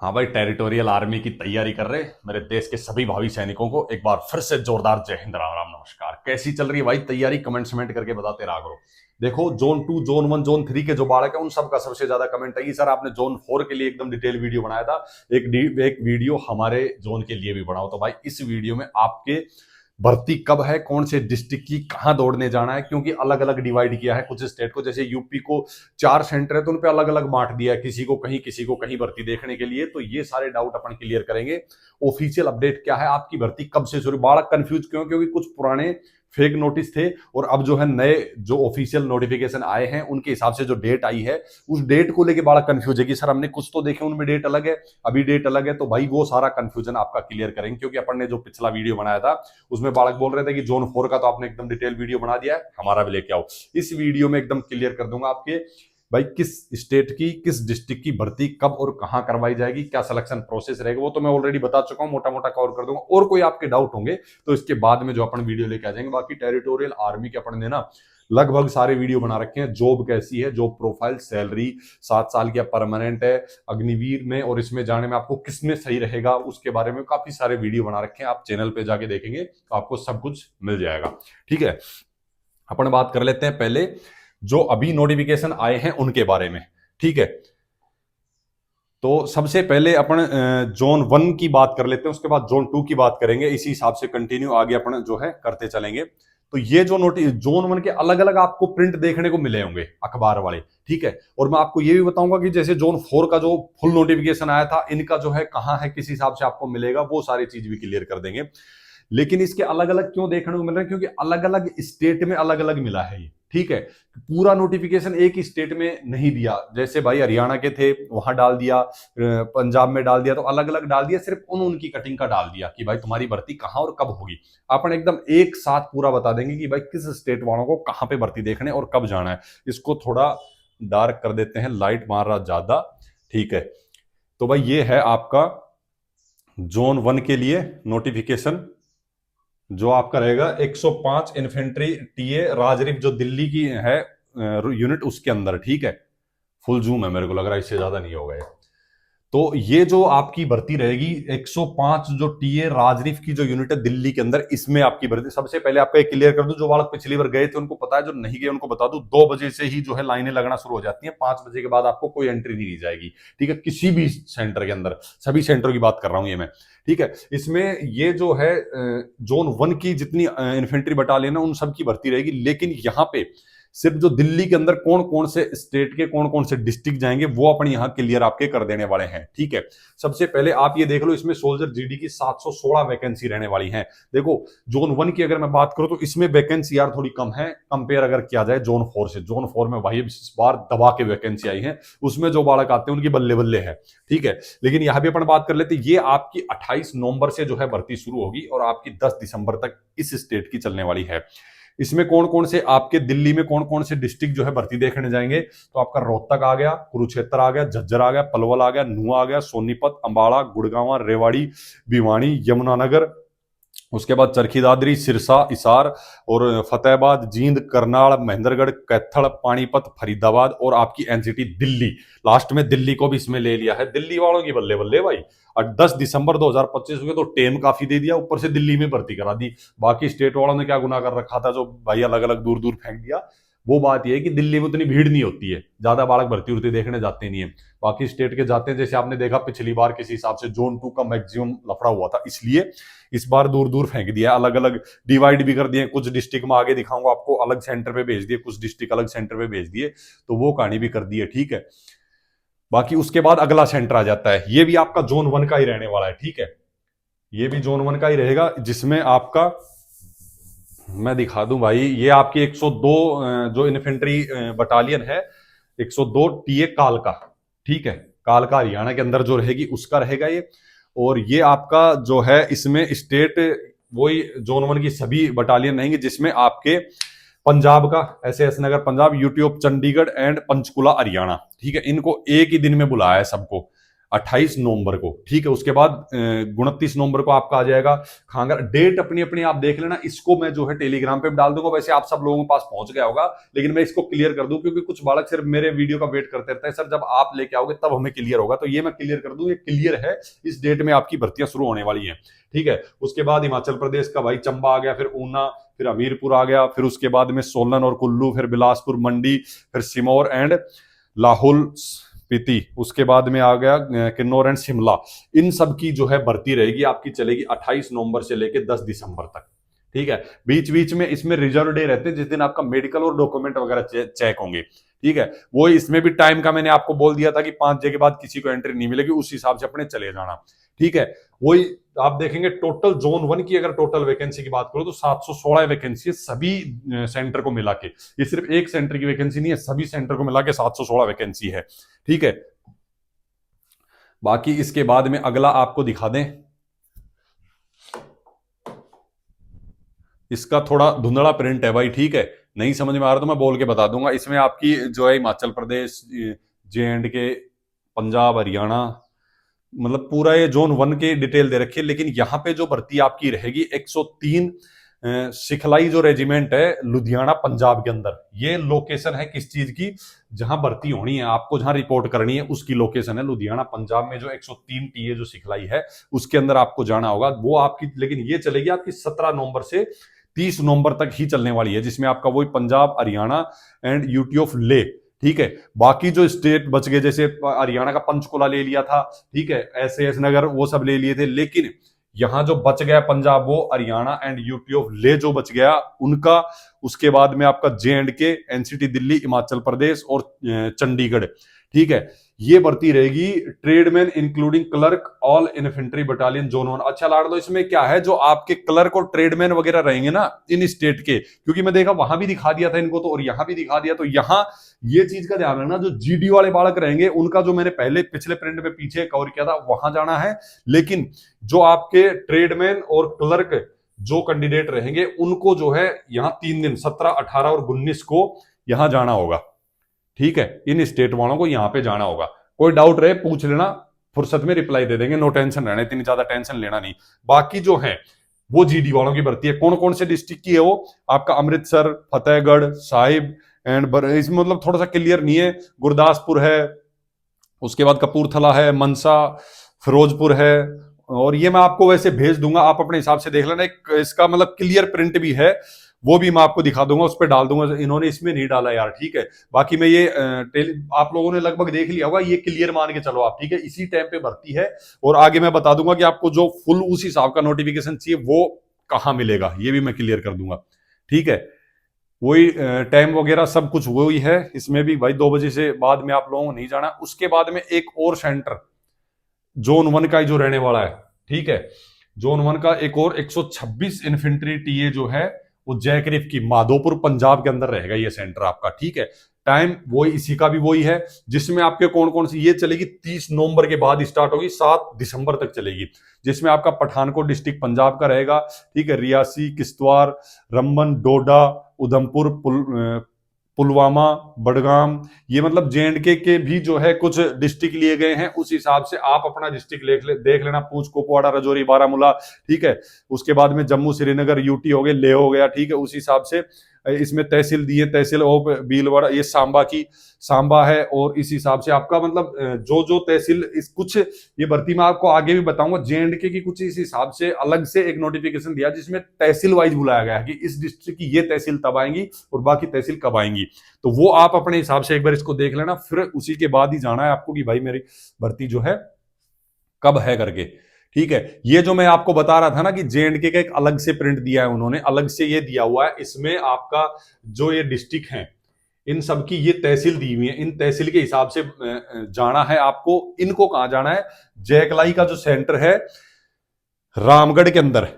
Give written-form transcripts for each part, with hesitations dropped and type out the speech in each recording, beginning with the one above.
हाँ भाई, territorial army की तैयारी कर रहे मेरे देश के सभी भावी सैनिकों को एक बार फिर से जोरदार जय हिंद, राम राम, नमस्कार। कैसी चल रही है भाई तैयारी? कमेंट करके बताते रहा करो। देखो, जोन 2, जोन 1, जोन 3 के जो बालक है उन सबका सबसे ज्यादा कमेंट आई सर आपने जोन 4 के लिए एकदम डिटेल वीडियो बनाया था। एक वीडियो हमारे जोन के लिए भी बनाओ। तो भाई इस वीडियो में आपके भर्ती कब है, कौन से डिस्ट्रिक्ट की, कहां दौड़ने जाना है, क्योंकि अलग अलग डिवाइड किया है कुछ स्टेट को। जैसे यूपी को 4 सेंटर है तो उन पे अलग अलग बांट दिया है, किसी को कहीं किसी को कहीं भर्ती देखने के लिए। तो ये सारे डाउट अपन क्लियर करेंगे। ऑफिशियल अपडेट क्या है, आपकी भर्ती कब से शुरू? बालक कंफ्यूज क्यों? क्योंकि कुछ पुराने फेक नोटिस थे और अब जो है नए जो ऑफिशियल नोटिफिकेशन आए हैं उनके हिसाब से जो डेट आई है उस डेट को लेके बालक कंफ्यूज है कि सर हमने कुछ तो देखे उनमें डेट अलग है, अभी डेट अलग है। तो भाई वो सारा कंफ्यूजन आपका क्लियर करेंगे, क्योंकि अपन ने जो पिछला वीडियो बनाया था उसमें बालक बोल रहे थे कि जोन 4 का तो आपने एकदम डिटेल वीडियो बना दिया है, हमारा भी लेके आओ। इस वीडियो में एकदम क्लियर कर दूंगा आपके भाई किस स्टेट की, किस डिस्ट्रिक्ट की भर्ती कब और कहां करवाई जाएगी, क्या सिलेक्शन प्रोसेस रहेगा, वो तो मैं ऑलरेडी बता चुका हूं, मोटा मोटा कवर कर दूंगा। और कोई आपके डाउट होंगे तो इसके बाद में जो अपन वीडियो लेके आ जाएंगे। बाकी टेरिटोरियल आर्मी के अपन ने ना लगभग सारे वीडियो बना रखे हैं। जॉब कैसी है, जॉब प्रोफाइल, सैलरी, 7 साल की परमानेंट है, अग्निवीर में और इसमें जाने में आपको किसमें सही रहेगा उसके बारे में काफी सारे वीडियो बना रखे हैं। आप चैनल पे जाके देखेंगे तो आपको सब कुछ मिल जाएगा। ठीक है, अपन बात कर लेते हैं पहले जो अभी नोटिफिकेशन आए हैं उनके बारे में। ठीक है, तो सबसे पहले अपन जोन 1 की बात कर लेते हैं, उसके बाद जोन 2 की बात करेंगे। इसी हिसाब से कंटिन्यू आगे अपन जो है करते चलेंगे। तो ये जो जोन 1 के अलग अलग आपको प्रिंट देखने को मिले होंगे अखबार वाले। ठीक है, और मैं आपको ये भी बताऊंगा कि जैसे जोन 4 का जो फुल नोटिफिकेशन आया था इनका जो है कहां है, किस हिसाब से आपको मिलेगा, वो सारी चीज भी क्लियर कर देंगे। लेकिन इसके अलग अलग क्यों देखने को मिल रहा है? क्योंकि अलग अलग स्टेट में अलग अलग मिला है ये। ठीक है, पूरा नोटिफिकेशन एक ही स्टेट में नहीं दिया। जैसे भाई हरियाणा के थे वहां डाल दिया, पंजाब में डाल दिया, तो अलग अलग डाल दिया, सिर्फ उनकी कटिंग का डाल दिया कि भाई तुम्हारी भर्ती कहां और कब होगी। अपन एकदम एक साथ पूरा बता देंगे कि भाई किस स्टेट वालों को कहां पे भर्ती देखने और कब जाना है। इसको थोड़ा डार्क कर देते हैं, लाइट मार रहा ज्यादा। ठीक है, तो भाई ये है आपका जोन 1 के लिए नोटिफिकेशन जो आपका रहेगा 105 इन्फेंट्री टीए राजरीफ जो दिल्ली की है यूनिट उसके अंदर। ठीक है, फुल जूम है, मेरे को लग रहा है इससे ज्यादा नहीं होगा ये। तो ये जो आपकी भर्ती रहेगी 105 जो टीए राजरीफ की जो यूनिट है दिल्ली के अंदर, इसमें आपकी भर्ती। सबसे पहले आपका एक क्लियर कर दूं, जो बालक पिछली बार गए थे उनको पता है, जो नहीं गए उनको बता दूं, 2 बजे से ही जो है लाइनें लगना शुरू हो जाती हैं। 5 बजे के बाद आपको कोई एंट्री नहीं दी जाएगी। ठीक है, किसी भी सेंटर के अंदर, सभी सेंटरों की बात कर रहा हूं ये मैं। ठीक है, इसमें ये जो है जोन 1 की जितनी इन्फेंट्री बटालियन है उन सब की भर्ती रहेगी। लेकिन यहाँ पे सिर्फ जो दिल्ली के अंदर कौन कौन से स्टेट के कौन कौन से डिस्ट्रिक्ट जाएंगे वो अपन यहां क्लियर आपके कर देने वाले हैं। ठीक है, सबसे पहले आप ये देख लो, इसमें सोल्जर जीडी की 716 वैकेंसी रहने वाली है। देखो, जोन 1 की अगर मैं बात करूं तो इसमें वैकेंसी यार थोड़ी कम है कंपेयर अगर किया जाए जोन 4 से। जोन 4 में भाई इस बार दबा के वैकेंसी आई है, उसमें जो बालक आते हैं उनकी बल्ले बल्ले है। ठीक है, लेकिन यहां भी अपन बात कर लेते हैं, ये आपकी 28 नवंबर से जो है भर्ती शुरू होगी और आपकी 10 दिसंबर तक इस स्टेट की चलने वाली है। इसमें कौन कौन से आपके दिल्ली में कौन कौन से डिस्ट्रिक्ट जो है भर्ती देखने जाएंगे, तो आपका रोहतक आ गया, कुरुक्षेत्र आ गया, झज्जर आ गया, पलवल आ गया, नुआ आ गया, सोनीपत, अंबाला, गुड़गांव, रेवाड़ी, भिवानी, यमुनानगर, उसके बाद चरखी दादरी, सिरसा, हिसार और फतेहाबाद, जींद, करनाल, महेंद्रगढ़, कैथल, पानीपत, फरीदाबाद और आपकी एनसीटी दिल्ली। लास्ट में दिल्ली को भी इसमें ले लिया है। दिल्ली वालों की बल्ले बल्ले भाई, और 10 दिसंबर 2025 हुए तो टेम काफी दे दिया, ऊपर से दिल्ली में भर्ती करा दी। बाकी स्टेट वालों ने क्या गुनाह कर रखा था जो भाई अलग अलग दूर दूर फेंक दिया। वो बात यह है कि दिल्ली में उतनी भीड़ नहीं होती है, ज्यादा बालक भर्ती उर्ती देखने जाते नहीं है। बाकी स्टेट के जाते हैं, जैसे आपने देखा पिछली बार किसी हिसाब से जोन 2 का मैक्सिमम लफड़ा हुआ था, इसलिए इस बार दूर दूर फेंक दिया, अलग अलग डिवाइड भी कर दिए। कुछ डिस्ट्रिक्ट में आगे दिखाऊंगा आपको अलग सेंटर पे भेज दिए, कुछ डिस्ट्रिक्ट अलग सेंटर पे भेज दिए, तो वो कहानी भी कर दी है। ठीक है, बाकी उसके बाद अगला सेंटर आ जाता है, ये भी आपका जोन 1 का ही रहने वाला है। ठीक है, ये भी जोन 1 का ही रहेगा, जिसमें आपका मैं दिखा दूं भाई, ये आपकी 102 जो इन्फेंट्री बटालियन है, 102 टीए कालका। ठीक है, कालका हरियाणा के अंदर जो रहेगी उसका रहेगा ये। और ये आपका जो है इसमें स्टेट वही जोन 1 की सभी बटालियन रहेंगे, जिसमें आपके पंजाब का SS Nagar Punjab, UT of Chandigarh and Panchkula Haryana. ठीक है, इनको एक ही दिन में बुलाया है सबको। 28 नवंबर को, ठीक है। उसके बाद 29 नवंबर को आपका आ जाएगा खांगर। डेट अपनी अपनी आप देख लेना, इसको मैं जो है टेलीग्राम पे डाल दूंगा। वैसे आप सब लोगों के पास पहुंच गया होगा, लेकिन मैं इसको क्लियर कर दूं क्योंकि कुछ बालक सिर्फ मेरे वीडियो का वेट करते रहते हैं, सर जब आप लेके आओगे तब हमें क्लियर होगा, तो ये मैं क्लियर कर दूं, ये क्लियर है, इस डेट में आपकी भर्तियां शुरू होने वाली है, ठीक है। उसके बाद हिमाचल प्रदेश का भाई चंबा आ गया, फिर ऊना, फिर हमीरपुर आ गया, फिर उसके बाद में सोलन और कुल्लू, फिर बिलासपुर, मंडी, फिर सिमौर एंड लाहौल स्पीति, उसके बाद में आ गया किन्नौर एंड शिमला। इन सब की जो है भर्ती रहेगी आपकी, चलेगी 28 नवंबर से लेकर 10 दिसंबर तक, ठीक है। बीच बीच में इसमें रिजर्व डे रहते हैं जिस दिन आपका मेडिकल और डॉक्यूमेंट वगैरह चेक होंगे, ठीक है। वो इसमें भी टाइम का मैंने आपको बोल दिया था कि 5 बजे के बाद किसी को एंट्री नहीं मिलेगी, उस हिसाब से अपने चले जाना, ठीक है। वही आप देखेंगे टोटल जोन 1 की अगर टोटल वैकेंसी की बात करो तो 716 वैकेंसी है सभी सेंटर को मिला के। ये सिर्फ एक सेंटर की वैकेंसी नहीं है, सभी सेंटर को मिला के 716 वैकेंसी है, ठीक है। बाकी इसके बाद में अगला आपको दिखा दें, इसका थोड़ा धुंधला प्रिंट है भाई, ठीक है। नहीं समझ में आ रहा तो मैं बोल के बता दूंगा। इसमें आपकी जो है हिमाचल प्रदेश, JNK, पंजाब, हरियाणा, मतलब पूरा ये जोन 1 के डिटेल दे रखी है। लेकिन यहाँ पे जो भर्ती आपकी रहेगी 103 सिखलाई जो रेजिमेंट है लुधियाना पंजाब के अंदर, ये लोकेशन है किस चीज की, जहां भर्ती होनी है आपको, जहां रिपोर्ट करनी है उसकी लोकेशन है लुधियाना पंजाब में। जो 103 टीए जो सिखलाई है उसके अंदर आपको जाना होगा, वो आपकी, लेकिन ये चलेगी आपकी 17 नवंबर से 30 नवंबर तक ही चलने वाली है, जिसमें आपका वही Punjab, Haryana and UT of ले, ठीक है। बाकी जो स्टेट बच गए, जैसे हरियाणा का पंचकुला ले लिया था, ठीक है, SAS नगर, वो सब ले लिए थे। लेकिन यहां जो बच गया पंजाब, वो हरियाणा एंड यूटी ऑफ ले जो बच गया उनका। उसके बाद में आपका JNK, NCT दिल्ली, हिमाचल प्रदेश और चंडीगढ़, ठीक है। ये भर्ती रहेगी tradesman including clerk all infantry battalion zone 1। अच्छा लाड़ लो, इसमें क्या है, जो आपके क्लर्क और ट्रेडमैन वगैरह रहेंगे ना इन स्टेट के, क्योंकि मैं देखा वहां भी दिखा दिया था इनको तो, और यहां भी दिखा दिया, तो यहां ये चीज का ध्यान रखना, जो GD वाले बालक रहेंगे उनका जो मैंने पहले पिछले प्रिंट में पीछे कवर किया था वहां जाना है। लेकिन जो आपके ट्रेडमैन और क्लर्क जो कैंडिडेट रहेंगे उनको जो है यहाँ 3 दिन 17, 18 और 19 को यहां जाना होगा, ठीक है। इन स्टेट वालों को यहां पे जाना होगा। कोई डाउट रहे पूछ लेना, फुर्सत में रिप्लाई दे देंगे, नो टेंशन रहना, इतनी ज्यादा टेंशन लेना नहीं। बाकी जो है वो GD वालों की भर्ती है। कौन कौन से डिस्ट्रिक्ट की है वो, आपका अमृतसर, फतेहगढ़ साहिब एंड इसमें मतलब थोड़ा सा क्लियर नहीं है, गुरदासपुर है, उसके बाद कपूरथला है, मनसा, फिरोजपुर है, और ये मैं आपको वैसे भेज दूंगा, आप अपने हिसाब से देख लेना। एक इसका मतलब क्लियर प्रिंट भी है, वो भी मैं आपको दिखा दूंगा, उस पर डाल दूंगा, इन्होंने इसमें नहीं डाला यार, ठीक है। बाकी मैं ये आप लोगों ने लगभग देख लिया होगा, ये क्लियर मान के चलो आप, ठीक है। इसी टाइम पे भर्ती है, और आगे मैं बता दूंगा कि आपको जो फुल उस हिसाब का नोटिफिकेशन चाहिए वो कहाँ मिलेगा, ये भी मैं क्लियर कर दूंगा, ठीक है। वही टाइम वगैरह सब कुछ वही है। इसमें भी भाई 2 बजे से बाद में आप लोगों को नहीं जाना। उसके बाद में एक और सेंटर जोन 1 का जो रहने वाला है, ठीक है, जोन 1 का एक और 126 इन्फेंट्री टीए जो है वो जयकरीफ की माधोपुर पंजाब के अंदर रहेगा ये सेंटर आपका, ठीक है। टाइम वही, इसी का भी वही है, जिसमें आपके कौन कौन सी, ये चलेगी 30 नवंबर के बाद स्टार्ट होगी, 7 दिसंबर तक चलेगी, जिसमें आपका पठानकोट डिस्ट्रिक्ट पंजाब का रहेगा, ठीक है। रियासी, किश्तवाड़, रंबन, डोडा, उधमपुर, पुलवामा, बडगाम, ये मतलब JNK के भी जो है कुछ डिस्ट्रिक्ट लिए गए हैं। उस हिसाब से आप अपना डिस्ट्रिक्ट देख लेना, पूंछ, कुपवाड़ा, राजौरी, बारामूला, ठीक है। उसके बाद में जम्मू, श्रीनगर, यूटी हो गए, ले हो गया, ठीक है। उस हिसाब से इसमें तहसील दिए, तहसील ऑफ भीलवाड़ा, ये सांबा है, और इस हिसाब से आपका मतलब जो जो तहसील, इस कुछ ये भर्ती में आपको आगे भी बताऊंगा, JNK की कुछ इस हिसाब से अलग से एक नोटिफिकेशन दिया जिसमें तहसील वाइज बुलाया गया है कि इस डिस्ट्रिक्ट की ये तहसील तब आएंगी और बाकी तहसील कब आएंगी। तो वो आप अपने हिसाब से एक बार इसको देख लेना, फिर उसी के बाद ही जाना है आपको कि भाई मेरी भर्ती जो है कब है करके, ठीक है। ये जो मैं आपको बता रहा था ना कि JNK का एक अलग से प्रिंट दिया है उन्होंने, अलग से ये दिया हुआ है, इसमें आपका जो ये डिस्ट्रिक्ट है इन सब की ये तहसील दी हुई है, इन तहसील के हिसाब से जाना है आपको। इनको कहां जाना है, जयकलाई का जो सेंटर है रामगढ़ के अंदर,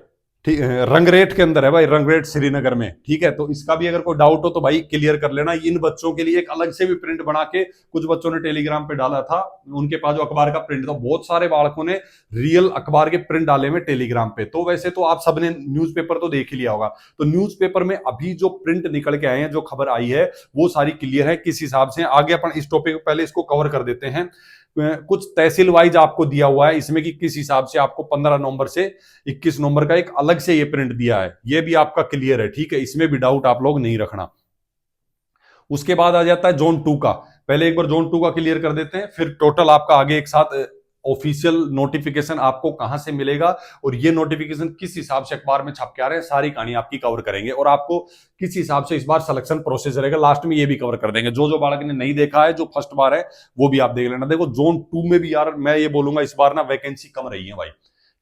ठीक, रंगरेट के अंदर है भाई, रंगरेट श्रीनगर में, ठीक है। तो इसका भी अगर कोई डाउट हो तो भाई क्लियर कर लेना। इन बच्चों के लिए एक अलग से भी प्रिंट बना के कुछ बच्चों ने टेलीग्राम पे डाला था, उनके पास जो अखबार का प्रिंट था, बहुत सारे बालकों ने रियल अखबार के प्रिंट डाले हुए टेलीग्राम पे। तो वैसे तो आप सबने न्यूज़पेपर तो देख ही लिया होगा, तो न्यूज़पेपर में अभी जो प्रिंट निकल के आए हैं, जो खबर आई है वो सारी क्लियर है किस हिसाब से। आगे अपन इस टॉपिक पहले इसको कवर कर देते हैं। कुछ तहसील वाइज आपको दिया हुआ है इसमें कि किस हिसाब से आपको 15 नवंबर से 21 नवंबर का एक अलग से ये प्रिंट दिया है, ये भी आपका क्लियर है, ठीक है, इसमें भी डाउट आप लोग नहीं रखना। उसके बाद आ जाता है जोन 2 का। पहले एक बार जोन 2 का क्लियर कर देते हैं, फिर टोटल आपका आगे एक साथ ऑफिशियल नोटिफिकेशन आपको कहां से मिलेगा और ये नोटिफिकेशन किस हिसाब से अखबार में छप के आ रहे हैं, सारी कहानी आपकी कवर करेंगे और आपको किस हिसाब से इस बार सिलेक्शन प्रोसेस रहेगा लास्ट में ये भी कवर कर देंगे। जो बालक ने नहीं देखा है, जो फर्स्ट बार है, वो भी आप देख लेना। देखो जोन 2 में भी यार मैं ये बोलूंगा इस बार ना वैकेंसी कम रही है भाई,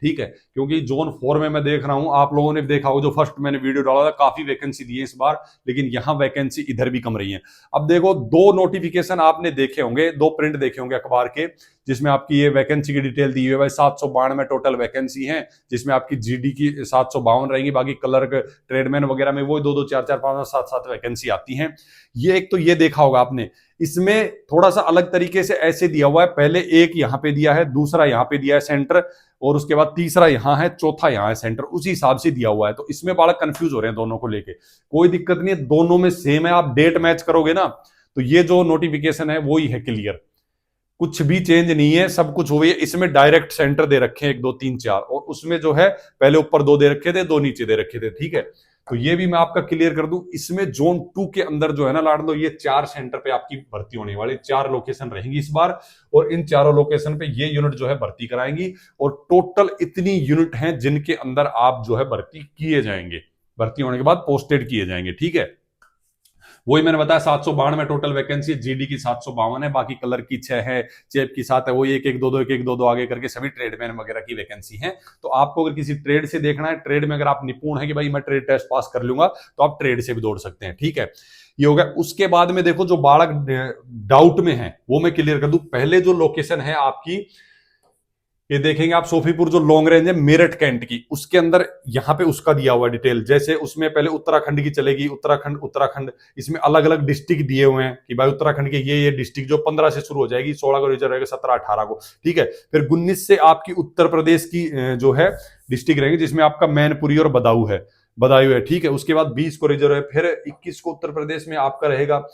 ठीक है, क्योंकि जोन 4 में मैं देख रहा हूं, आप लोगों ने देखा होगा जो फर्स्ट मैंने वीडियो डाला था, काफी वैकेंसी दी है इस बार, लेकिन यहां वैकेंसी इधर भी कम रही है। अब देखो दो नोटिफिकेशन आपने देखे होंगे, दो प्रिंट देखे होंगे अखबार के, जिसमें आपकी ये वैकेंसी की डिटेल दी हुई है भाई। 792 टोटल वैकेंसी है, जिसमें आपकी जीडी की 752 रहेंगी, बाकी क्लर्क ट्रेडमैन वगैरह में वो 2-2 4-4 5-5 7-7 वैकेंसी आती हैं। ये एक तो ये देखा होगा आपने, इसमें थोड़ा सा अलग तरीके से ऐसे दिया हुआ है, पहले एक यहां पे दिया है, दूसरा यहां पे दिया है सेंटर, और उसके बाद तीसरा यहां है, चौथा यहां है सेंटर, उसी हिसाब से दिया हुआ है। तो इसमें बालक कंफ्यूज हो रहे हैं दोनों को लेके, कोई दिक्कत नहीं है, दोनों में सेम है। आप डेट मैच करोगे ना तो ये जो नोटिफिकेशन है वो ही है क्लियर, कुछ भी चेंज नहीं है, सब कुछ हुई है। इसमें डायरेक्ट सेंटर दे रखे हैं 1 2 3 4, और उसमें जो है पहले ऊपर 2 दे रखे थे, 2 नीचे दे रखे थे, ठीक है। तो ये भी मैं आपका क्लियर कर दूं, इसमें जोन 2 के अंदर जो है ना लाडलो, ये 4 सेंटर पे आपकी भर्ती होने वाली, 4 लोकेशन रहेंगी इस बार, और इन चारों लोकेशन पे ये यूनिट जो है भर्ती कराएंगी, और टोटल इतनी यूनिट हैं जिनके अंदर आप जो है भर्ती किए जाएंगे, भर्ती होने के बाद पोस्टेड किए जाएंगे, ठीक है। वही मैंने बताया 792 में टोटल वैकेंसी है, जीडी की 752 है, बाकी कलर की 6 है, चेप की 7 है, वही 1-1-2-2 1-1-2-2 आगे करके सभी ट्रेडमैन वगैरह की वैकेंसी है। तो आपको अगर किसी ट्रेड से देखना है, ट्रेड में अगर आप निपुण है कि भाई मैं ट्रेड टेस्ट पास कर लूंगा, तो आप ट्रेड से भी दौड़ सकते हैं, ठीक है। ये हो गया। उसके बाद में देखो जो बालक डाउट में है वो मैं क्लियर कर दूं। पहले जो लोकेशन है आपकी, ये देखेंगे आप, सोफीपुर जो लॉन्ग रेंज है मेरठ कैंट की, उसके अंदर यहां पे उसका दिया हुआ डिटेल, जैसे उसमें पहले उत्तराखंड की चलेगी, उत्तराखंड उत्तराखंड, इसमें अलग अलग डिस्ट्रिक्ट दिए हुए हैं कि भाई उत्तराखंड के ये डिस्ट्रिक्ट जो 15 से शुरू हो जाएगी, 16 को रिजर्व रहेगा, 17-18 को, ठीक है। फिर 19 से आपकी उत्तर प्रदेश की जो है डिस्ट्रिक्ट रहेगी, जिसमें आपका मैनपुरी और बदायूं है, ठीक है। उसके बाद 20 को रिजर्व है, फिर 21 को उत्तर प्रदेश में आपका रहेगा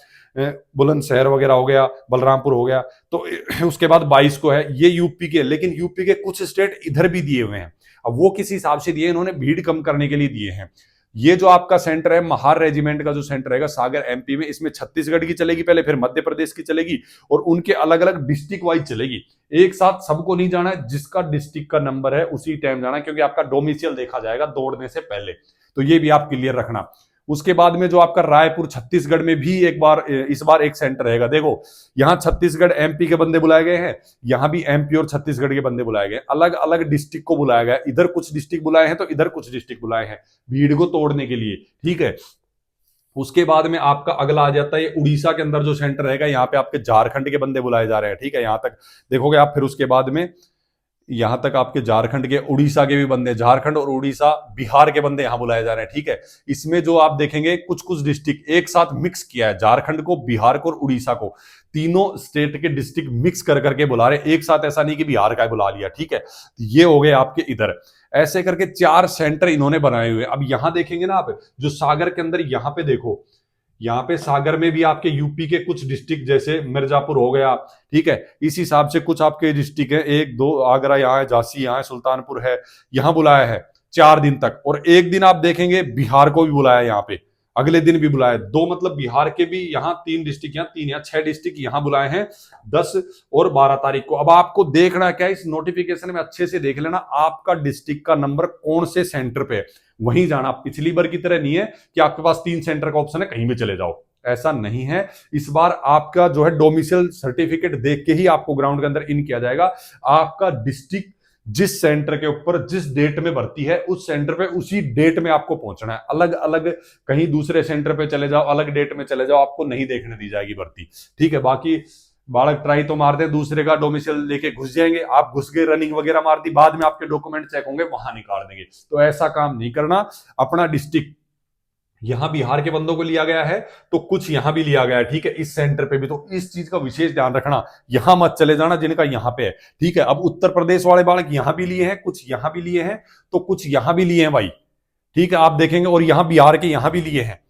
बुलंदशहर वगैरह हो गया, बलरामपुर हो गया, तो उसके बाद 22 को है, ये यूपी के, लेकिन यूपी के कुछ स्टेट इधर भी दिए हुए हैं। अब वो किस हिसाब से दिए, इन्होंने भीड़ कम करने के लिए दिए हैं। ये जो आपका सेंटर है महार रेजिमेंट का जो सेंटर रहेगा सागर एमपी में, इसमें छत्तीसगढ़ की चलेगी पहले, फिर मध्य प्रदेश की चलेगी, और उनके अलग अलग डिस्ट्रिक्ट वाइज चलेगी। एक साथ सबको नहीं जाना है, जिसका डिस्ट्रिक्ट का नंबर है उसी टाइम जाना है, क्योंकि आपका डोमिसियल देखा जाएगा दौड़ने से पहले। तो ये भी आप क्लियर रखना। उसके बाद में जो आपका रायपुर छत्तीसगढ़ में भी इस बार एक सेंटर रहेगा। देखो यहां छत्तीसगढ़ एमपी के बंदे बुलाए गए हैं, यहां भी एमपी और छत्तीसगढ़ के बंदे बुलाए गए, अलग अलग डिस्ट्रिक्ट को बुलाया गया, इधर कुछ डिस्ट्रिक्ट बुलाए हैं तो इधर कुछ डिस्ट्रिक्ट बुलाए हैं, भीड़ को तोड़ने के लिए, ठीक है। उसके बाद में आपका अगला आ जाता है उड़ीसा के अंदर जो सेंटर रहेगा, यहाँ पे आपके झारखंड के बंदे बुलाए जा रहे हैं, ठीक है, यहां तक देखोगे आप। फिर उसके बाद में यहां तक आपके झारखंड के, उड़ीसा के भी बंदे, झारखंड और उड़ीसा बिहार के बंदे यहां बुलाए जा रहे हैं, ठीक है। इसमें जो आप देखेंगे कुछ कुछ डिस्ट्रिक्ट एक साथ मिक्स किया है, झारखंड को, बिहार को और उड़ीसा को, तीनों स्टेट के डिस्ट्रिक्ट मिक्स कर करके बुला रहे एक साथ, ऐसा नहीं कि बिहार का बुला लिया, ठीक है। ये हो गए आपके इधर, ऐसे करके 4 सेंटर इन्होंने बनाए हुए। अब यहां देखेंगे ना आप, जो सागर के अंदर, यहां पे देखो, यहाँ पे सागर में भी आपके यूपी के कुछ डिस्ट्रिक्ट, जैसे मिर्जापुर हो गया, ठीक है, इस हिसाब से कुछ आपके डिस्ट्रिक्ट है, 1 2 आगरा यहाँ है, झांसी यहाँ है, सुल्तानपुर है, यहाँ बुलाया है 4 दिन तक। और एक दिन आप देखेंगे बिहार को भी बुलाया, यहाँ पे अगले दिन भी बुलाया 2, मतलब बिहार के भी यहाँ 3 डिस्ट्रिक्ट, यहाँ 3 या 6 डिस्ट्रिक्ट यहाँ बुलाए हैं 10 और 12 तारीख को। अब आपको देखना क्या है, इस नोटिफिकेशन में अच्छे से देख लेना आपका डिस्ट्रिक्ट का नंबर कौन से सेंटर पे है, वहीं जाना। पिछली बार की तरह नहीं है कि आपके पास 3 सेंटर का ऑप्शन है कहीं भी चले जाओ, ऐसा नहीं है। इस बार आपका जो है डोमिसाइल सर्टिफिकेट देख के ही आपको ग्राउंड के अंदर इन किया जाएगा। आपका डिस्ट्रिक्ट जिस सेंटर के ऊपर जिस डेट में भर्ती है, उस सेंटर पे उसी डेट में आपको पहुंचना है। अलग अलग कहीं दूसरे सेंटर पे चले जाओ, अलग डेट में चले जाओ, आपको नहीं देखने दी जाएगी भर्ती, ठीक है। बाकी बालक ट्राई तो मारते, दूसरे का डोमिसाइल लेके घुस जाएंगे, आप घुस गए, रनिंग वगैरह मार दी, बाद में आपके डॉक्यूमेंट चेक होंगे, वहां निकाल देंगे। तो ऐसा काम नहीं करना। अपना डिस्ट्रिक्ट, यहां बिहार के बंदों को लिया गया है तो कुछ यहां भी लिया गया है, ठीक है, इस सेंटर पे भी। तो इस चीज का विशेष ध्यान रखना, यहां मत चले जाना जिनका यहां पे है, ठीक है। अब उत्तर प्रदेश वाले बालक यहां भी लिए हैं, कुछ यहां भी लिए हैं, तो कुछ यहां भी लिए हैं भाई, ठीक है, आप देखेंगे। और यहां बिहार के यहां भी लिए हैं,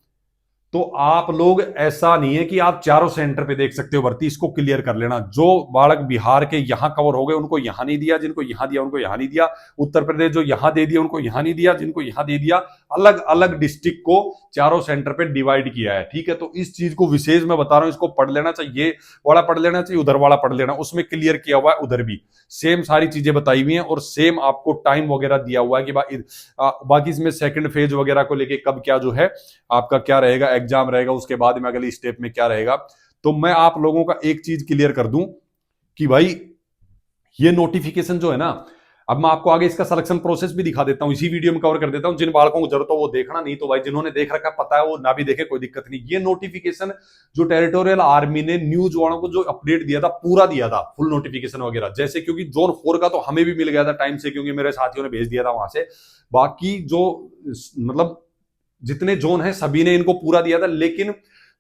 तो आप लोग ऐसा नहीं है कि आप चारों सेंटर पे देख सकते हो भर्ती, इसको क्लियर कर लेना। जो बालक बिहार के यहां कवर हो गए उनको यहां नहीं दिया, जिनको यहां दिया उनको यहां नहीं दिया। उत्तर प्रदेश जो यहां दे दिया उनको यहां नहीं दिया, जिनको यहां दे दिया। अलग अलग डिस्ट्रिक्ट को चारों सेंटर पे डिवाइड किया है, ठीक है। तो इस चीज को विशेष मैं बता रहा हूं, इसको पढ़ लेना चाहिए, ये वाला पढ़ लेना चाहिए, उधर वाला पढ़ लेना, उसमें क्लियर किया हुआ है। उधर भी सेम सारी चीजें बताई हुई हैं और सेम आपको टाइम वगैरह दिया हुआ है कि बाकी इसमें सेकंड फेज वगैरह को लेके कब क्या जो है आपका क्या रहेगा, एग्जाम रहेगा, उसके बाद में अगली स्टेप में क्या रहेगा। तो मैं आप लोगों का एक चीज क्लियर कर दूं कि भाई ये नोटिफिकेशन जो है ना, अब मैं आपको आगे इसका सिलेक्शन प्रोसेस भी दिखा देता हूं, इसी वीडियो में कवर कर देता हूं। जिन बालकों को जरूरत हो वो देखना, नहीं तो भाई जिन्होंने देख रखा पता है वो ना भी देखे, कोई दिक्कत नहीं। ये नोटिफिकेशन जो टेरिटोरियल आर्मी ने न्यूज वालों को जो अपडेट दिया था, पूरा दिया था, फुल नोटिफिकेशन वगैरह, जैसे क्योंकि जोन 4 का तो हमें भी मिल गया था टाइम से, क्योंकि मेरे साथियों ने भेज दिया था वहां से। बाकी जो मतलब जितने जोन है सभी ने इनको पूरा दिया था, लेकिन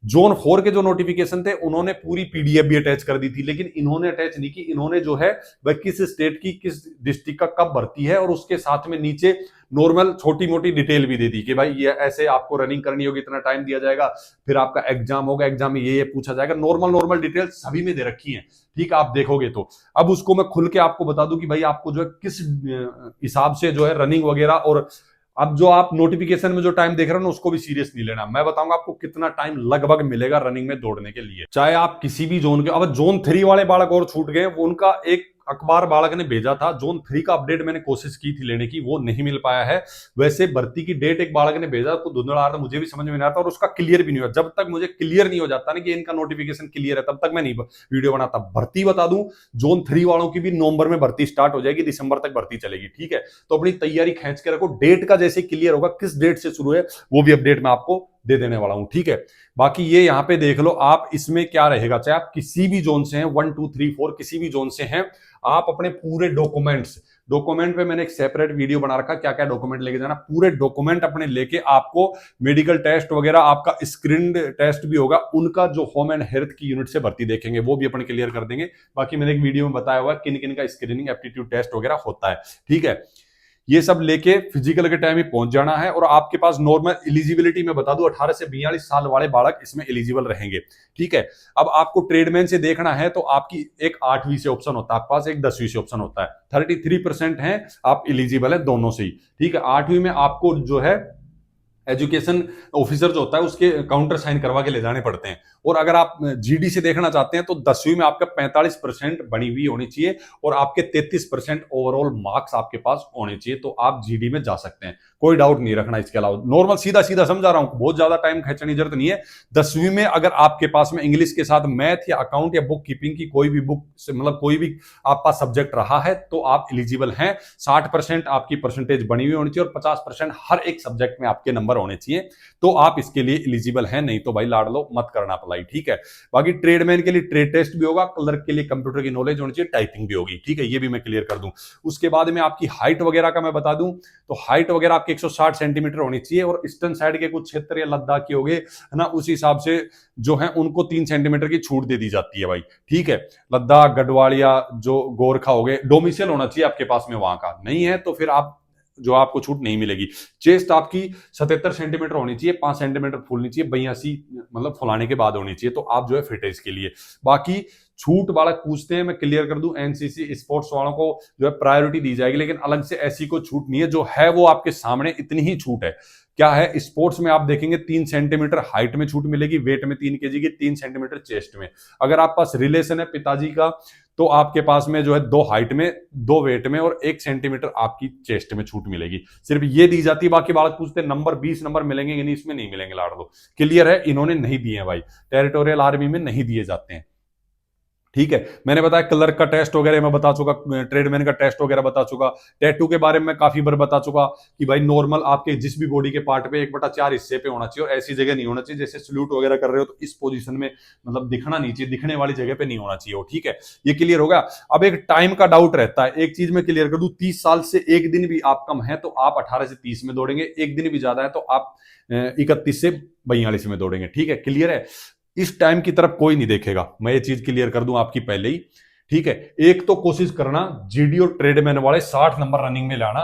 जोन 4 के जो नोटिफिकेशन थे उन्होंने पूरी पीडीएफ भी अटैच कर दी थी, लेकिन इन्होंने अटैच नहीं की। इन्होंने जो है वह किस स्टेट की किस डिस्ट्रिक्ट का कब भर्ती है, और उसके साथ में नीचे नॉर्मल छोटी मोटी डिटेल भी दे दी कि भाई ये ऐसे आपको रनिंग करनी होगी, इतना टाइम दिया जाएगा, फिर आपका एग्जाम होगा, एग्जाम में ये पूछा जाएगा। नॉर्मल नॉर्मल डिटेल सभी में दे रखी है, ठीक है, आप देखोगे तो। अब उसको मैं खुल के आपको बता दूं कि भाई आपको जो है किस हिसाब से जो है रनिंग वगैरह, और अब जो आप नोटिफिकेशन में जो टाइम देख रहे हो ना उसको भी सीरियस नहीं लेना। मैं बताऊंगा आपको कितना टाइम लगभग मिलेगा रनिंग में दौड़ने के लिए, चाहे आप किसी भी जोन के। अब जोन 3 वाले बालक और छूट गए, वो उनका एक अखबार बालक ने भेजा था, जोन 3 का अपडेट मैंने कोशिश की थी लेने की, वो नहीं मिल पाया है। वैसे भर्ती की डेट एक बालक ने भेजा, तो धुंधला रहा था, मुझे भी समझ में नहीं आता, और उसका क्लियर भी नहीं हुआ। जब तक मुझे क्लियर नहीं हो जाता ना कि इनका नोटिफिकेशन क्लियर है, तब तक मैं नहीं वीडियो बनाता। भर्ती बता दूं, जोन 3 वालों की भी नवंबर में भर्ती स्टार्ट हो जाएगी, दिसंबर तक भर्ती चलेगी, ठीक है। तो अपनी तैयारी खींच के रखो, डेट का जैसे क्लियर होगा, किस डेट से शुरू है वो भी अपडेट मैं आपको दे देने वाला हूं, ठीक है। बाकी ये यहां पे देख लो आप, इसमें क्या रहेगा, चाहे आप किसी भी जोन से हैं, 1 2 3 4 किसी भी जोन से हैं, आप अपने पूरे डॉक्यूमेंट पे मैंने एक सेपरेट वीडियो बना रखा, क्या क्या डॉक्यूमेंट लेके जाना, पूरे डॉक्यूमेंट अपने लेके, आपको मेडिकल टेस्ट वगैरह, आपका स्क्रीन टेस्ट भी होगा, उनका जो होम एंड हेल्थ की यूनिट से भर्ती देखेंगे वो भी अपन क्लियर कर देंगे। बाकी मैंने एक वीडियो में बताया हुआ किन किन का स्क्रीनिंग एप्टीट्यूड टेस्ट वगैरह होता है, ठीक है। ये सब लेके फिजिकल के टाइम ही पहुंच जाना है, और आपके पास नॉर्मल एलिजिबिलिटी में बता दूं 18 से 42 साल वाले बालक इसमें एलिजिबल रहेंगे, ठीक है। अब आपको ट्रेडमैन से देखना है तो आपकी एक 8वीं से ऑप्शन होता है, आपके पास एक 10वीं से ऑप्शन होता है। 33% है आप एलिजिबल है दोनों से ही, ठीक है। 8वीं में आपको जो है एजुकेशन ऑफिसर जो होता है उसके काउंटर साइन करवा के ले जाने पड़ते हैं। और अगर आप जीडी से देखना चाहते हैं तो 10वीं में आपका 45% बनी हुई होनी चाहिए, और आपके 33% ओवरऑल मार्क्स आपके पास होने चाहिए, तो आप जीडी में जा सकते हैं, कोई डाउट नहीं रखना। इसके अलावा नॉर्मल सीधा सीधा समझा रहा हूं, बहुत ज्यादा टाइम खींचने की जरूरत नहीं है। 10वीं में अगर आपके पास में इंग्लिश के साथ मैथ या अकाउंट या बुक कीपिंग की कोई भी बुक से मतलब कोई भी आपका पास सब्जेक्ट रहा है तो आप एलिजिबल हैं। 60% आपकी परसेंटेज बनी हुई होनी चाहिए, और 50% हर एक सब्जेक्ट में आपके नंबर होने चाहिए, तो आप इसके लिए एलिजिबल हैं। नहीं तो भाई लाड़ लो, मत करना अप्लाई, ठीक है। बाकी ट्रेडमैन के लिए ट्रेड टेस्ट भी होगा, क्लर्क के लिए कंप्यूटर की नॉलेज होनी चाहिए, टाइपिंग भी होगी, ठीक है, ये भी मैं क्लियर कर दूं। उसके बाद में आपकी हाइट वगैरह का मैं बता दूं, तो हाइट वगैरह आपकी 160 सेंटीमीटर होनी चाहिए, और ईस्टर्न साइड के कुछ क्षेत्र या लद्दाख के हो गए है ना, उस हिसाब से जो है उनको 3 सेंटीमीटर की छूट दे दी जाती है भाई, ठीक है। लद्दाख, गढ़वालिया, जो गोरखा हो गए, डोमिसाइल होना चाहिए आपके पास में, वहां का नहीं है तो फिर आप जो आपको छूट नहीं मिलेगी। चेस्ट आपकी 77 सेंटीमीटर होनी चाहिए, 5 सेंटीमीटर फूलनी चाहिए, 82 मतलब फुलाने के बाद होनी चाहिए, तो आप जो है फिट है इसके लिए। बाकी छूट बालक पूछते हैं, मैं क्लियर कर दूं, एनसीसी स्पोर्ट्स वालों को जो है प्रायोरिटी दी जाएगी, लेकिन अलग से ऐसी कोई छूट नहीं है, जो है वो आपके सामने इतनी ही छूट है। क्या है, स्पोर्ट्स में आप देखेंगे 3 सेंटीमीटर हाइट में छूट मिलेगी, वेट में 3 केजी की, 3 सेंटीमीटर चेस्ट में। अगर आप पास रिलेशन है पिताजी का तो आपके पास में जो है 2 हाइट में, 2 वेट में, और 1 सेंटीमीटर आपकी चेस्ट में छूट मिलेगी, सिर्फ ये दी जाती है। बाकी बालक पूछते हैं नंबर 20 नंबर मिलेंगे कि नहीं, इसमें नहीं मिलेंगे लाड़ लो, क्लियर है, इन्होंने नहीं दिए हैं भाई, टेरिटोरियल आर्मी में नहीं दिए जाते हैं, ठीक है। मैंने बताया क्लर्क का टेस्ट वगैरह मैं बता चुका, ट्रेडमैन का टेस्ट वगैरह बता चुका, टैटू के बारे में काफी बार बता चुका कि भाई नॉर्मल आपके जिस भी बॉडी के पार्ट पे 1/4 हिस्से पे होना चाहिए, और ऐसी जगह नहीं होना चाहिए जैसे सल्यूट वगैरह कर रहे हो तो इस पोजीशन में मतलब दिखना नहीं चाहिए, दिखने वाली जगह पे नहीं होना चाहिए वो, ठीक है। ये क्लियर होगा। अब एक टाइम का डाउट रहता है, एक चीज मैं क्लियर कर दूं, 30 साल से एक दिन भी आप कम है तो आप 18 से 30 में दौड़ेंगे, एक दिन भी ज्यादा है तो आप 31 से 42 में दौड़ेंगे, ठीक है, क्लियर है। इस टाइम की तरफ कोई नहीं देखेगा, मैं ये चीज क्लियर कर दूं आपकी पहले ही, ठीक है। एक तो कोशिश करना जीडी और ट्रेडमैन वाले 60 नंबर रनिंग में लाना,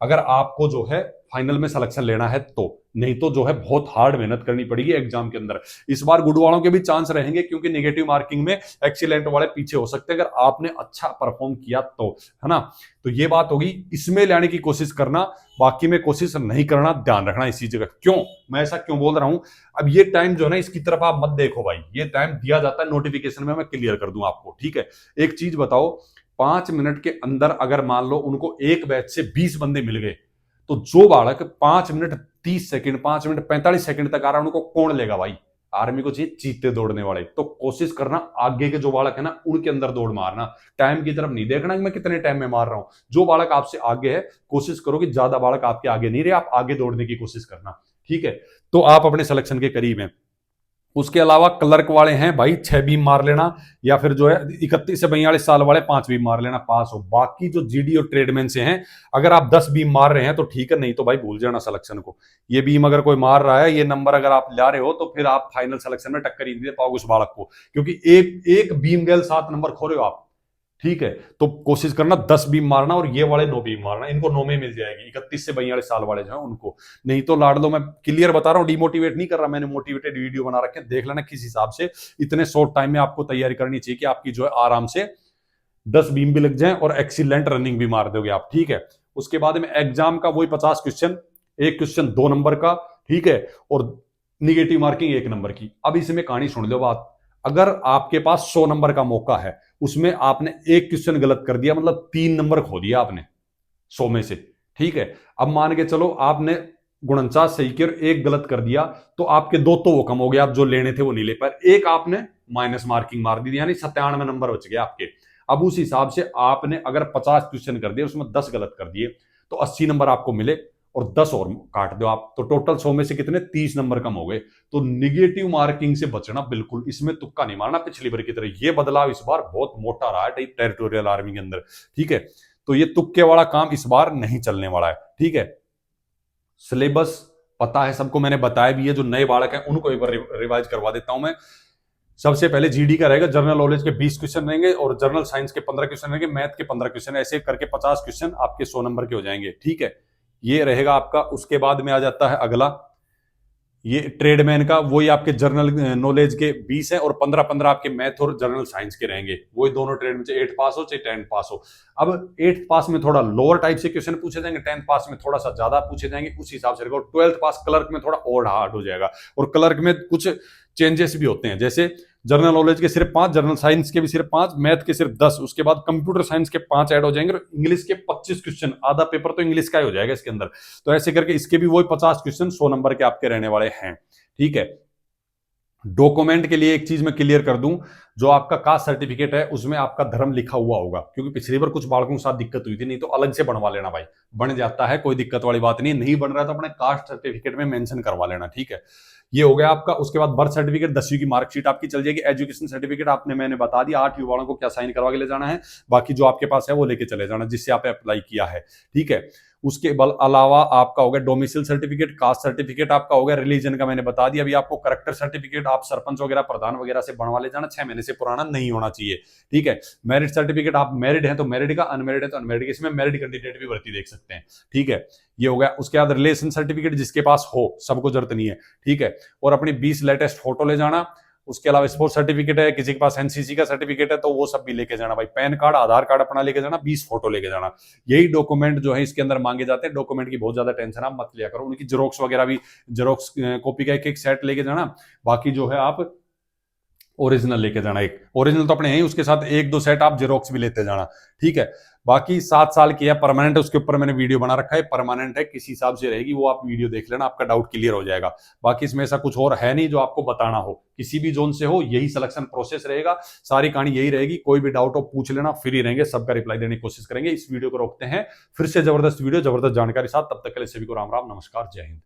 अगर आपको जो है फाइनल में सिलेक्शन लेना है तो, नहीं तो जो है बहुत हार्ड मेहनत करनी पड़ेगी एग्जाम के अंदर। इस बार गुड वालों के भी चांस रहेंगे, क्योंकि नेगेटिव मार्किंग में एक्सीलेंट वाले पीछे हो सकते हैं अगर आपने अच्छा परफॉर्म किया तो, है ना। तो ये बात होगी, इसमें लाने की कोशिश करना, बाकी में कोशिश नहीं करना, ध्यान रखना इसी जगह। क्यों मैं ऐसा क्यों बोल रहा हूं, अब ये टाइम जो है ना इसकी तरफ आप मत देखो भाई, ये टाइम दिया जाता है नोटिफिकेशन में, मैं क्लियर कर दूं आपको, ठीक है। एक चीज बताओ, 5 मिनट के अंदर अगर मान लो उनको एक बैच से 20 बंदे मिल गए, तो जो बालक 5 मिनट 30 सेकंड 5 मिनट 45 सेकंड तक आ रहा है, उनको कौन लेगा भाई। आर्मी को चाहिए चीते दौड़ने वाले। तो कोशिश करना आगे के जो बालक है ना उनके अंदर दौड़ मारना, टाइम की तरफ नहीं देखना कि मैं कितने टाइम में मार रहा हूं। जो बालक आपसे आगे है कोशिश करो कि ज्यादा बालक आपके आगे नहीं रहे, आप आगे दौड़ने की कोशिश करना, ठीक है। तो आप अपने सिलेक्शन के करीब हैं। उसके अलावा क्लर्क वाले हैं भाई, 6 बीम मार लेना, या फिर जो है 31 से 42 साल वाले 5 बीम मार लेना, पास हो। बाकी जो जीडी और ट्रेडमैन से हैं, अगर आप 10 बीम मार रहे हैं तो ठीक है, नहीं तो भाई भूल जाना सिलेक्शन को। ये बीम अगर कोई मार रहा है, ये नंबर अगर आप ला रहे हो, तो फिर आप फाइनल सिलेक्शन में टक्कर ही नहीं दे पाओगे उस बालक को, क्योंकि एक बीम गैल 7 नंबर खो रहे हो आप, ठीक है। तो कोशिश करना 10 बीम मारना, और ये वाले 9 बीम मारना, इनको 9 में मिल जाएगी 31 से 42 साल वाले जो है उनको। नहीं तो लाड लो, मैं क्लियर बता रहा हूं, डिमोटिवेट नहीं कर रहा, मैंने मोटिवेटेड वीडियो बना रखे हैं, देख लेना किस हिसाब से इतने शॉर्ट टाइम में आपको तैयारी करनी चाहिए कि आपकी जो है आराम से 10 बीम भी लग जाए और एक्सीलेंट रनिंग भी मार दोगे आप, ठीक है। उसके बाद में एग्जाम का वही 50 क्वेश्चन, एक क्वेश्चन 2 नंबर का, ठीक है, और निगेटिव मार्किंग 1 नंबर की। अब इसमें कहानी सुन लो बात, अगर आपके पास 100 नंबर का मौका है, उसमें आपने एक क्वेश्चन गलत कर दिया, मतलब 3 नंबर खो दिया आपने 100 में से, ठीक है। अब मान के चलो आपने 49 सही किया और एक गलत कर दिया, तो आपके 2 तो वो कम हो गया, आप जो लेने थे वो नहीं ले पाए, एक आपने माइनस मार्किंग मार दी, यानी 97 नंबर बच गए आपके। अब उस हिसाब से आपने अगर 50 क्वेश्चन कर दिए, उसमें 10 गलत कर दिए, तो 80 नंबर आपको मिले, और 10 और काट दो आप, तो टोटल 100 में से कितने 30 नंबर कम हो गए। तो निगेटिव मार्किंग से बचना बिल्कुल, इसमें तुक्का नहीं मारना पिछली बार की तरह। ये बदलाव इस बार बहुत मोटा रहा है टेरिटोरियल आर्मी के अंदर, ठीक है। तो ये तुक्के वाला काम इस बार नहीं चलने वाला है, ठीक है। सिलेबस पता है सबको, मैंने बताया भी है, जो नए बालक हैं उनको एक बार रिवाइज करवा देता हूं मैं। सबसे पहले जीडी का रहेगा, जनरल नॉलेज के 20 क्वेश्चन रहेंगे, और जनरल साइंस के 15 क्वेश्चन रहेंगे, मैथ के 15 क्वेश्चन, ऐसे करके 50 क्वेश्चन आपके 100 नंबर के हो जाएंगे, ठीक है। ये रहेगा आपका। उसके बाद में आ जाता है अगला, ये ट्रेडमैन का, वही आपके जनरल नॉलेज के 20 है, और 15-15 आपके मैथ और जनरल साइंस के रहेंगे। वही दोनों ट्रेड में, चाहे 8 पास हो चाहे 10 पास हो। अब 8 पास में थोड़ा लोअर टाइप से क्वेश्चन पूछे जाएंगे, 10 पास में थोड़ा सा ज्यादा पूछे जाएंगे, उस हिसाब से रहेगा। 12th पास क्लर्क में थोड़ा और हार्ड हो जाएगा, और क्लर्क में कुछ चेंजेस भी होते हैं, जैसे जनरल नॉलेज के सिर्फ 5, जनरल साइंस के भी सिर्फ 5, मैथ के सिर्फ 10, उसके बाद कंप्यूटर साइंस के 5 ऐड हो जाएंगे, और इंग्लिश के 25 क्वेश्चन, आधा पेपर तो इंग्लिश का ही हो जाएगा इसके अंदर। तो ऐसे करके इसके भी वही 50 क्वेश्चन 100 नंबर के आपके रहने वाले हैं, ठीक है। डॉक्यूमेंट के लिए एक चीज मैं क्लियर कर दूं, जो आपका कास्ट सर्टिफिकेट है उसमें आपका धर्म लिखा हुआ होगा, क्योंकि पिछली बार कुछ बालकों के साथ दिक्कत हुई थी, नहीं तो अलग से बनवा लेना भाई, बन जाता है, कोई दिक्कत वाली बात नहीं। नहीं बन रहा है तो अपने कास्ट सर्टिफिकेट में मेंशन करवा लेना, ठीक है। ये हो गया आपका। उसके बाद बर्थ सर्टिफिकेट, 10वीं की मार्कशीट आपकी चल जाएगी। एजुकेशन सर्टिफिकेट आपने मैंने बता दिया, 8वीं वालों को क्या साइन करवा के ले जाना है, बाकी जो आपके पास है वो लेके चले जाना जिससे आपने अप्लाई किया है, ठीक है। उसके अलावा आपका हो गया डोमिसाइल सर्टिफिकेट, कास्ट सर्टिफिकेट आपका हो गया, रिलीजन का मैंने बता दिया। अभी आपको करेक्टर सर्टिफिकेट आप सरपंच वगैरह प्रधान वगैरह से बनवा ले जाना, 6 महीने से पुराना नहीं होना चाहिए, ठीक है। मैरिड सर्टिफिकेट, आप मैरिड हैं तो मैरिड का, अनमैरिड है तो अनमैरिड का, इसमें मैरिड कैंडिडेट भी भर्ती देख सकते हैं, ठीक है। ये हो गया। उसके बाद रिलेशन सर्टिफिकेट जिसके पास हो, सबको जरूरत नहीं है, ठीक है। और अपनी 20 लेटेस्ट फोटो ले जाना। उसके अलावा स्पोर्ट्स सर्टिफिकेट है, किसी के पास एनसीसी का सर्टिफिकेट है तो वो सब भी लेके जाना भाई। पैन कार्ड, आधार कार्ड अपना लेके जाना, 20 फोटो लेके जाना। यही डॉक्यूमेंट जो है इसके अंदर मांगे जाते हैं। डॉक्यूमेंट की बहुत ज्यादा टेंशन आप मत लिया करो, उनकी जेरोक्स वगैरह भी, जेरोक्स कॉपी का एक सेट लेके जाना। बाकी जो है आप ओरिजिनल लेके जाना, एक ओरिजिनल तो अपने हैं, उसके साथ 1-2 सेट आप जेरोक्स भी लेते जाना, ठीक है। बाकी 7 साल की है, परमानेंट है, उसके ऊपर मैंने वीडियो बना रखा है, परमानेंट है, किस हिसाब से रहेगी वो आप वीडियो देख लेना, आपका डाउट क्लियर हो जाएगा। बाकी इसमें ऐसा कुछ और है नहीं जो आपको बताना हो, किसी भी जोन से हो यही सिलेक्शन प्रोसेस रहेगा, सारी कहानी यही रहेगी। कोई भी डाउट हो पूछ लेना, फ्री रहेंगे, सबका रिप्लाई देने की कोशिश करेंगे। इस वीडियो को रोकते हैं, फिर से जबरदस्त वीडियो जबरदस्त जानकारी साथ, तब तक के लिए सभी को राम राम, नमस्कार, जय हिंद।